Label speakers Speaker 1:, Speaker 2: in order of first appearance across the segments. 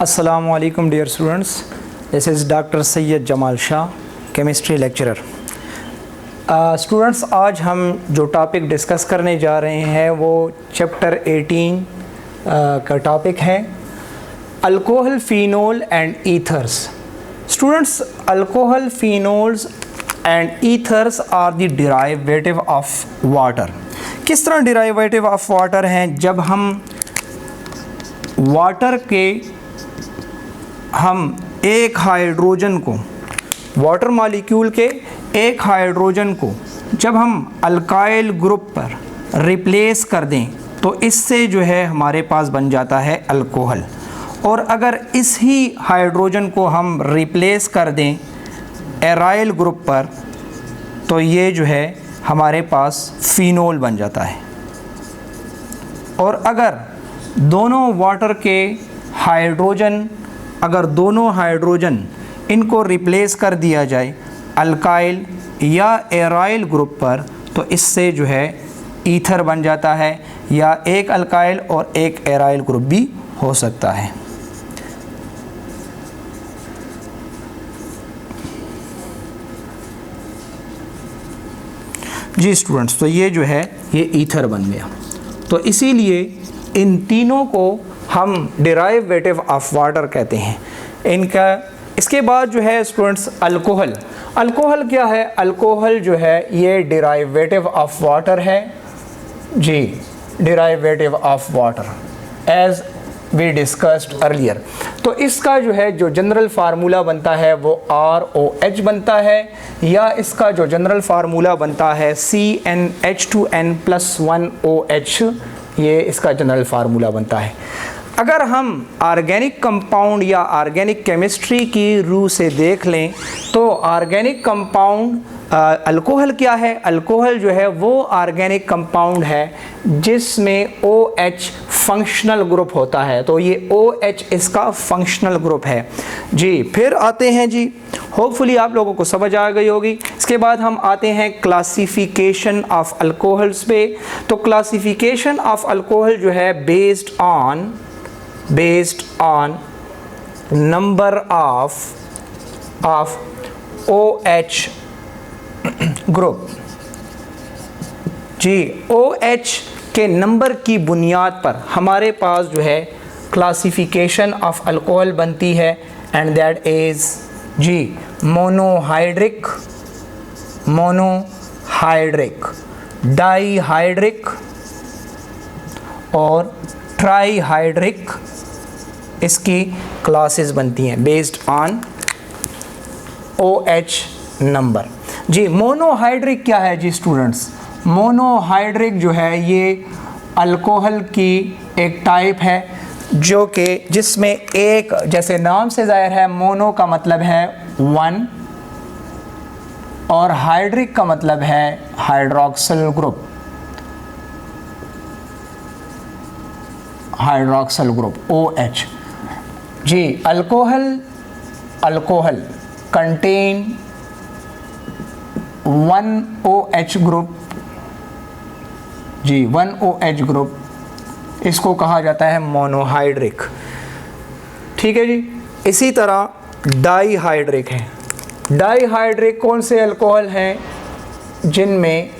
Speaker 1: Assalamu alaikum dear students. This is Dr. Sayyid Jamal Shah, chemistry lecturer. Students, आज हम जो topic discuss करने जा रहे हैं वो चैप्टर 18 का टॉपिक है alcohol, phenol and ethers. Students, alcohol, phenols and ethers are the derivative of water. किस तरह डिराइवेटिव ऑफ वाटर हैं? जब हम वाटर के हम एक हाइड्रोजन को, वाटर मॉलिक्यूल के एक हाइड्रोजन को जब हम अल्काइल ग्रुप पर रिप्लेस कर दें तो इससे जो है हमारे पास बन जाता है अल्कोहल। और अगर इस ही हाइड्रोजन को हम रिप्लेस कर दें एराइल ग्रुप पर तो ये जो है हमारे पास फिनोल बन जाता है। और अगर दोनों वाटर के हाइड्रोजन, अगर दोनों हाइड्रोजन इनको रिप्लेस कर दिया जाए अल्काइल या एराइल ग्रुप पर तो इससे जो है ईथर बन जाता है, या एक अल्काइल और एक एराइल ग्रुप भी हो सकता है। जी स्टूडेंट्स, तो ये जो है ये ईथर बन गया। तो इसीलिए इन तीनों को हम डिराइवेटिव ऑफ वाटर कहते हैं इनका। इसके बाद जो है स्टूडेंट्स अल्कोहल। अल्कोहल क्या है? अल्कोहल जो है ये डिराइवेटिव ऑफ वाटर है। जी, derivative of water as we discussed earlier. तो इसका जो है जो जनरल फार्मूला बनता है वो ROH बनता है, या इसका जो जनरल फार्मूला बनता है CnH2n+1OH, ये इसका जनरल फार्मूला बनता है। अगर हम ऑर्गेनिक कंपाउंड या ऑर्गेनिक केमिस्ट्री की रूह से देख लें तो ऑर्गेनिक कंपाउंड अल्कोहल क्या है? अल्कोहल जो है वो ऑर्गेनिक कंपाउंड है जिसमें OH फंक्शनल ग्रुप होता है। तो ये OH इसका फंक्शनल ग्रुप है। जी, फिर आते हैं जी, होपफुली आप लोगों को समझ आ गई होगी। इसके बाद हम आते हैं क्लासिफिकेशन ऑफ अल्कोहल्स पे। तो क्लासिफिकेशन ऑफ अल्कोहल जो है based on number of OH group. जी, OH के नंबर की बुनियाद पर हमारे पास जो है क्लासिफिकेशन ऑफ अल्कोहल बनती है, एंड दैट इज़ जी मोनोहाइड्रिक, डाईहाइड्रिक और ट्राईहाइड्रिक। इसकी क्लासेस बनती हैं बेस्ड ऑन OH नंबर। जी, मोनोहाइड्रिक क्या है जी स्टूडेंट्स? मोनोहाइड्रिक जो है ये अल्कोहल की एक टाइप है जो कि जिसमें एक, जैसे नाम से ज़ाहिर है, मोनो का मतलब है वन और हाइड्रिक का मतलब है hydroxyl group, hydroxyl group OH। जी, अल्कोहल कंटेन 1OH ग्रुप। जी, 1OH ग्रुप, इसको कहा जाता है मोनोहाइड्रिक। ठीक है जी। इसी तरह डाईहाइड्रिक है। डाईहाइड्रिक कौन से अल्कोहल हैं? जिनमें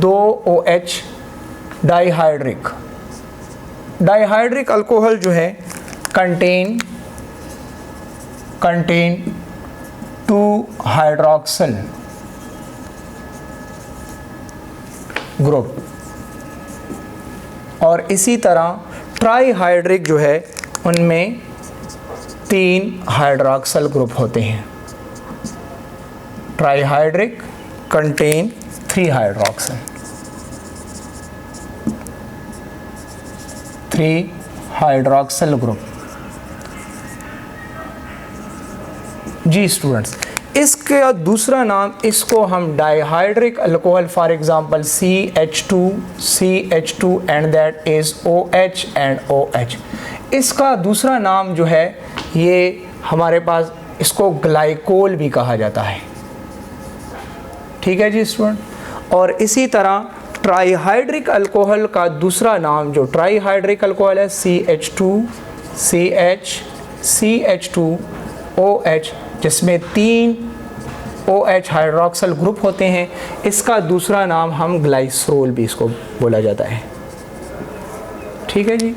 Speaker 1: 2OH। डाईहाइड्रिक अल्कोहल जो है कंटेन 2 हाइड्रोक्सिल ग्रुप। और इसी तरह ट्राईहाइड्रिक जो है उनमें 3 हाइड्रोक्सिल ग्रुप होते हैं। Trihydric contain 3 hydroxyl, 3 hydroxyl group. जी स्टूडेंट्स, इसका दूसरा नाम, इसको हम dihydric alcohol, for example CH2 and that is OH and OH। इसका दूसरा नाम जो है ये हमारे पास, इसको ग्लाइकोल भी कहा जाता है। ठीक है जी स्टूडेंट। और इसी तरह ट्राईहाइड्रिक अल्कोहल का दूसरा नाम, जो ट्राईहाइड्रिक अल्कोहल है CH2CH CH2OH, जिसमें 3 OH हाइड्रोक्सल ग्रुप होते हैं। इसका दूसरा नाम हम ग्लाइसरोल भी इसको बोला जाता है। ठीक है जी।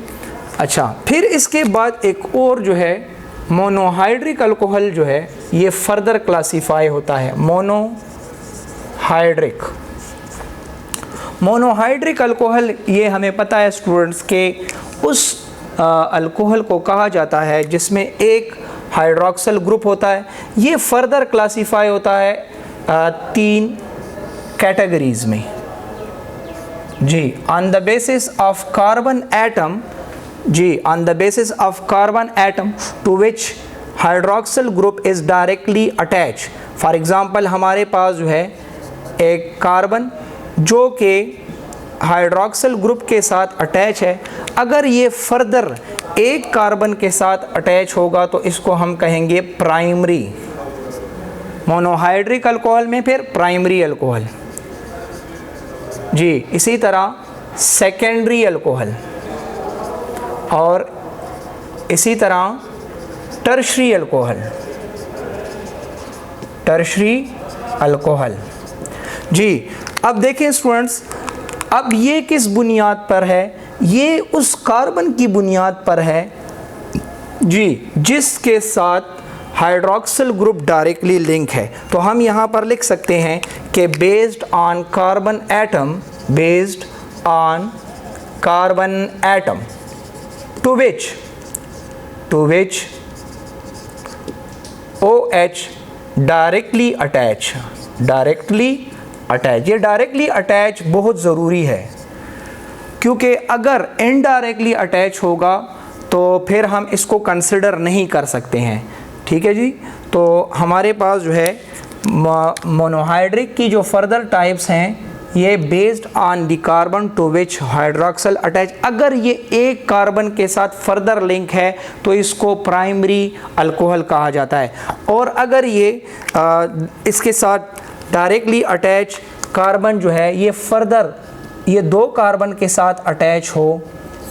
Speaker 1: अच्छा, फिर इसके बाद एक और जो है मोनोहाइड्रिक अल्कोहल जो है ये फर्दर क्लासीफाई होता है। मोनोहाइड्रिक अल्कोहल, ये हमें पता है स्टूडेंट्स के उस अल्कोहल को कहा जाता है जिसमें एक हाइड्रोक्सल ग्रुप होता है। ये फर्दर क्लासीफाई होता है 3 कैटेगरीज में जी, on the basis of carbon atom जी, on the basis of carbon atom to which hydroxyl group is directly attach. For example हमारे पास जो है एक कार्बन जो कि हाइड्रोक्सल ग्रुप के साथ अटैच है, अगर ये फर्दर एक कार्बन के साथ अटैच होगा तो इसको हम कहेंगे प्राइमरी। मोनोहाइड्रिक अल्कोहल में फिर प्राइमरी अल्कोहल जी। इसी तरह सेकेंडरी अल्कोहल और इसी तरह टर्शरी अल्कोहल जी। अब देखें स्टूडेंट्स, अब ये किस बुनियाद पर है? ये उस कार्बन की बुनियाद पर है जी जिसके साथ हाइड्रोक्सिल ग्रुप डायरेक्टली लिंक है। तो हम यहाँ पर लिख सकते हैं कि based on carbon atom to which OH directly attach. ये डायरेक्टली अटैच बहुत ज़रूरी है, क्योंकि अगर इनडायरेक्टली अटैच होगा तो फिर हम इसको कंसिडर नहीं कर सकते हैं। ठीक है जी। तो हमारे पास जो है मोनोहाइड्रिक की जो फर्दर टाइप्स हैं, ये based on the carbon to which hydroxyl attach. अगर ये एक कार्बन के साथ फर्दर लिंक है तो इसको प्राइमरी अल्कोहल कहा जाता है। और अगर ये इसके साथ डायरेक्टली अटैच कार्बन जो है ये फर्दर ये 2 कार्बन के साथ अटैच हो,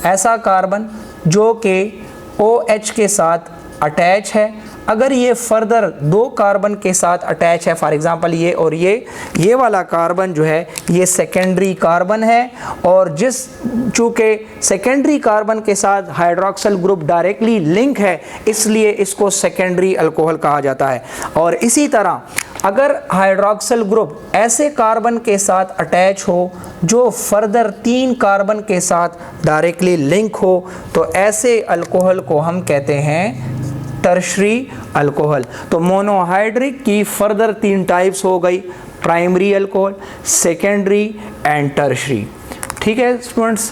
Speaker 1: ऐसा कार्बन जो कि OH के साथ अटैच है, अगर ये फर्दर 2 कार्बन के साथ अटैच है, फॉर एग्जांपल ये और ये वाला कार्बन जो है ये सेकेंडरी कार्बन है, और चूँकि सेकेंडरी कार्बन के साथ हाइड्रोक्सल ग्रुप डायरेक्टली लिंक है इसलिए इसको सेकेंडरी अल्कोहल कहा जाता है। और इसी तरह अगर हाइड्रोक्सल ग्रुप ऐसे कार्बन के साथ अटैच हो जो फर्दर 3 कार्बन के साथ डायरेक्टली लिंक हो, तो ऐसे अल्कोहल को हम कहते हैं टर्शरी अल्कोहल। तो मोनोहाइड्रिक की फर्दर 3 टाइप्स हो गई, primary alcohol, secondary and tertiary. ठीक है स्टूडेंट्स।